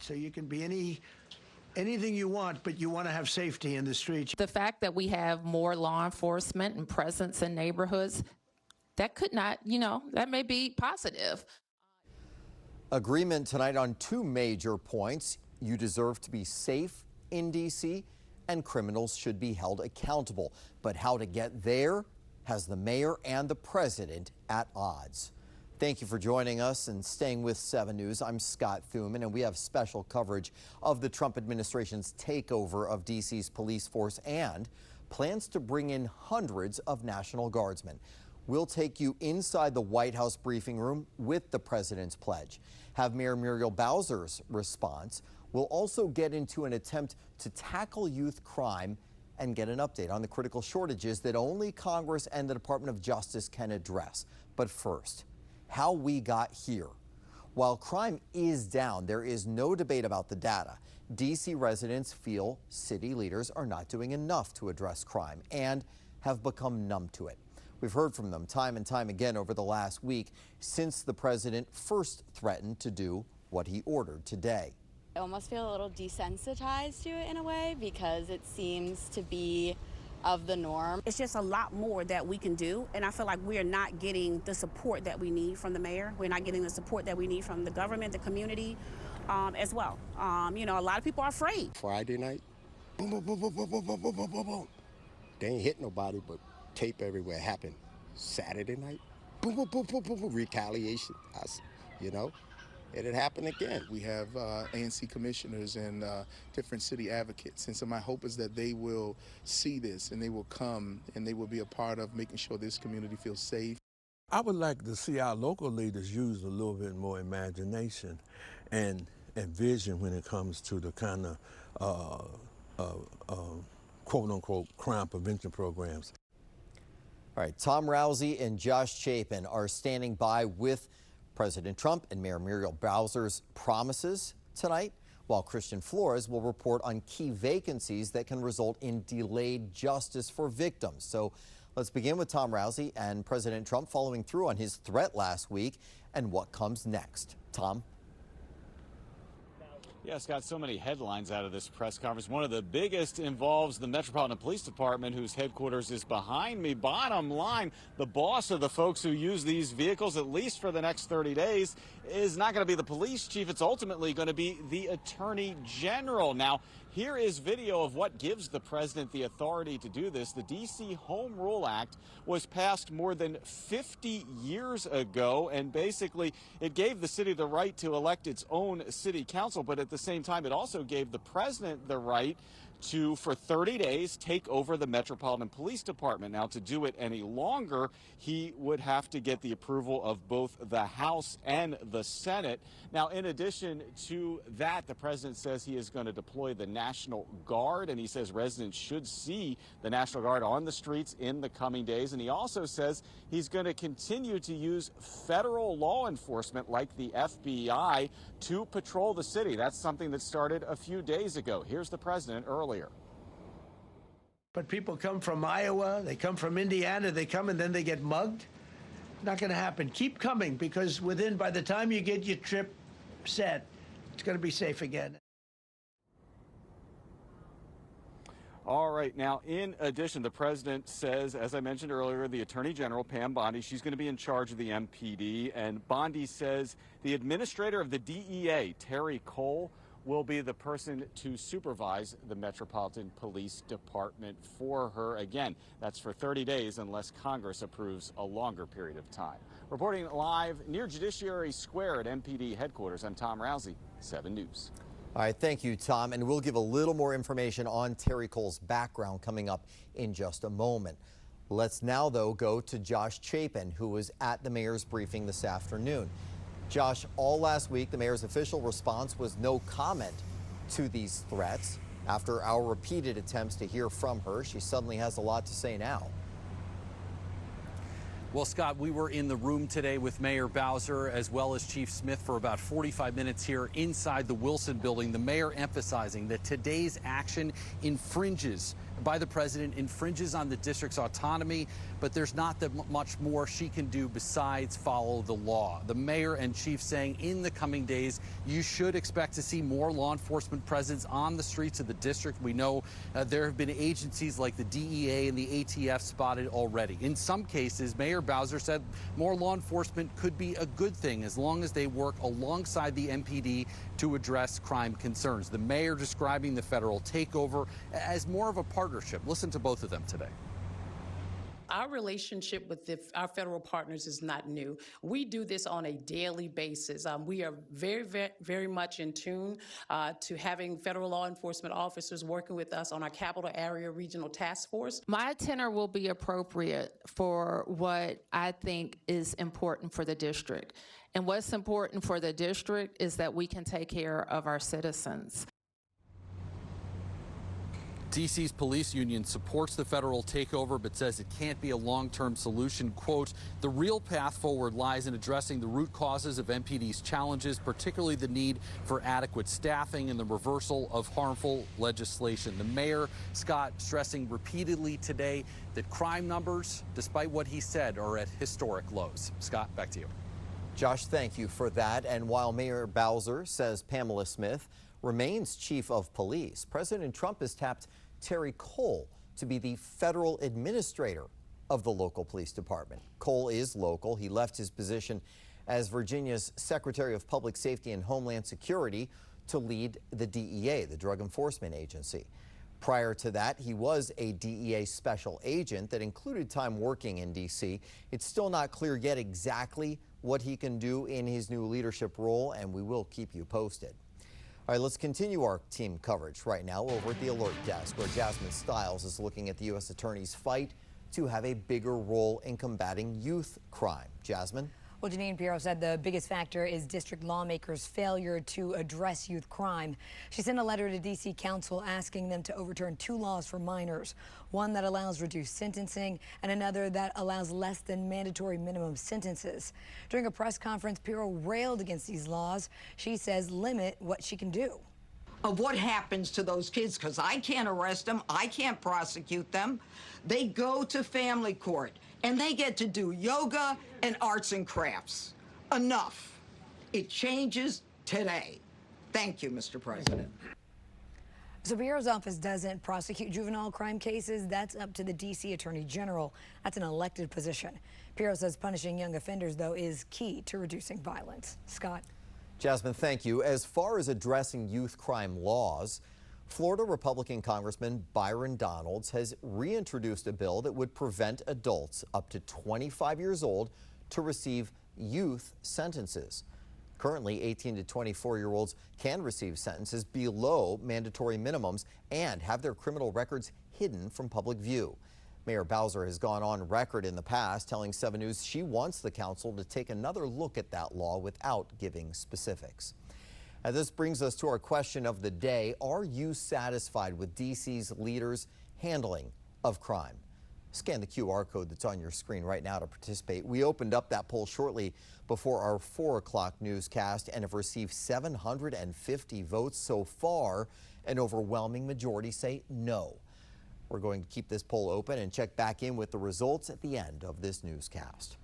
So you can be anything you want, but you want to have safety in the streets. The fact that we have more law enforcement and presence in neighborhoods, that could not, that may be positive. Agreement tonight on two major points. You deserve to be safe in D.C., and criminals should be held accountable. But how to get there has the mayor and the president at odds. Thank you for joining us and staying with 7 News. I'm Scott Thuman, and we have special coverage of the Trump administration's takeover of D.C.'s police force and plans to bring in hundreds of National Guardsmen. We'll take you inside the White House briefing room with the president's pledge, have Mayor Muriel Bowser's response. We'll also get into an attempt to tackle youth crime and get an update on the critical shortages that only Congress and the Department of Justice can address. But first, how we got here. While crime is down, there is no debate about the data. D.C. residents feel city leaders are not doing enough to address crime and have become numb to it. We've heard from them time and time again over the last week since the president first threatened to do what he ordered today. I almost feel a little desensitized to it in a way because it seems to be of the norm. It's just a lot more that we can do, and I feel like we are not getting the support that we need from the mayor. We're not getting the support that we need from the government, the community, as well. A lot of people are afraid. Friday night, boom, boom, boom, boom, boom, boom, boom, boom, boom, boom, boom. They ain't hit nobody, but tape everywhere happened. Saturday night, boom, boom, boom, boom, boom, boom, retaliation. It had happened again. We have ANC commissioners and different city advocates, and so my hope is that they will see this and they will come and they will be a part of making sure this community feels safe. I would like to see our local leaders use a little bit more imagination and vision when it comes to the kind of quote-unquote crime prevention programs. All right, Tom Rousey and Josh Chapin are standing by with President Trump and Mayor Muriel Bowser's promises tonight, while Christian Flores will report on key vacancies that can result in delayed justice for victims. So let's begin with Tom Rousey and President Trump following through on his threat last week and what comes next. Tom? Yeah, Scott, so many headlines out of this press conference. One of the biggest involves the Metropolitan Police Department, whose headquarters is behind me. Bottom line, the boss of the folks who use these vehicles, at least for the next 30 days, is not going to be the police chief. It's ultimately going to be the attorney general. Now, here is video of what gives the president the authority to do this. The D.C. Home Rule Act was passed more than 50 years ago, and basically it gave the city the right to elect its own city council, but at the same time it also gave the president the right to, for 30 days, take over the Metropolitan Police Department. Now, to do it any longer, he would have to get the approval of both the House and the Senate. Now, in addition to that, the president says he is going to deploy the National Guard, and he says residents should see the National Guard on the streets in the coming days. And he also says he's going to continue to use federal law enforcement like the FBI to patrol the city. That's something that started a few days ago. Here's the president earlier. But people come from Iowa, they come from Indiana, they come and then they get mugged. Not going to happen. Keep coming, because by the time you get your trip set, it's going to be safe again. All right. Now, in addition, the president says, as I mentioned earlier, the Attorney General, Pam Bondi, she's going to be in charge of the MPD. And Bondi says the administrator of the DEA, Terry Cole, will be the person to supervise the Metropolitan Police Department for her. Again, that's for 30 days unless Congress approves a longer period of time. Reporting live near Judiciary Square at MPD headquarters, I'm Tom Rousey, 7 News. All right, thank you, Tom. And we'll give a little more information on Terry Cole's background coming up in just a moment. Let's now, though, go to Josh Chapin, who was at the mayor's briefing this afternoon. Josh, all last week, the mayor's official response was no comment to these threats. After our repeated attempts to hear from her, she suddenly has a lot to say now. Well, Scott, we were in the room today with Mayor Bowser as well as Chief Smith for about 45 minutes here inside the Wilson building. The mayor emphasizing that today's action infringes by the president infringes on the district's autonomy, but there's not that much more she can do besides follow the law. The mayor and chief saying in the coming days, you should expect to see more law enforcement presence on the streets of the district. We know there have been agencies like the DEA and the ATF spotted already. In some cases, Mayor Bowser said more law enforcement could be a good thing as long as they work alongside the MPD to address crime concerns. The mayor describing the federal takeover as more of a partnership. Listen to both of them today. Our relationship with our federal partners is not new. We do this on a daily basis. We are very much in tune to having federal law enforcement officers working with us on our capital area regional task force. My tenor will be appropriate for what I think is important for the district. And what's important for the district is that we can take care of our citizens. D.C.'s police union supports the federal takeover, but says it can't be a long-term solution. Quote, the real path forward lies in addressing the root causes of MPD's challenges, particularly the need for adequate staffing and the reversal of harmful legislation. The mayor, Scott, stressing repeatedly today that crime numbers, despite what he said, are at historic lows. Scott, back to you. Josh, thank you for that. And while Mayor Bowser says Pamela Smith remains chief of police, President Trump has tapped Terry Cole to be the federal administrator of the local police department. Cole is local. He left his position as Virginia's Secretary of Public Safety and Homeland Security to lead the DEA, the Drug Enforcement Agency. Prior to that, he was a DEA special agent that included time working in D.C. It's still not clear yet exactly what he can do in his new leadership role, and we will keep you posted. All right, let's continue our team coverage right now over at the Alert Desk, where Jasmine Stiles is looking at the U.S. Attorney's fight to have a bigger role in combating youth crime. Jasmine? Well, Janine Pirro said the biggest factor is district lawmakers' failure to address youth crime. She sent a letter to D.C. Council asking them to overturn 2 laws for minors, one that allows reduced sentencing and another that allows less than mandatory minimum sentences. During a press conference, Pirro railed against these laws. She says limit what she can do. Of what happens to those kids, because I can't arrest them, I can't prosecute them. They go to family court and they get to do yoga and arts and crafts. Enough. It changes today. Thank you, Mr. President. So Pirro's office doesn't prosecute juvenile crime cases. That's up to the D.C. Attorney General. That's an elected position. Pirro says punishing young offenders, though, is key to reducing violence. Scott? Jasmine, thank you. As far as addressing youth crime laws, Florida Republican Congressman Byron Donalds has reintroduced a bill that would prevent adults up to 25 years old to receive youth sentences. Currently, 18 to 24-year-olds can receive sentences below mandatory minimums and have their criminal records hidden from public view. Mayor Bowser has gone on record in the past telling 7 News she wants the council to take another look at that law without giving specifics. And this brings us to our question of the day. Are you satisfied with D.C.'s leaders' handling of crime? Scan the QR code that's on your screen right now to participate. We opened up that poll shortly before our 4 o'clock newscast and have received 750 votes so far. An overwhelming majority say no. We're going to keep this poll open and check back in with the results at the end of this newscast.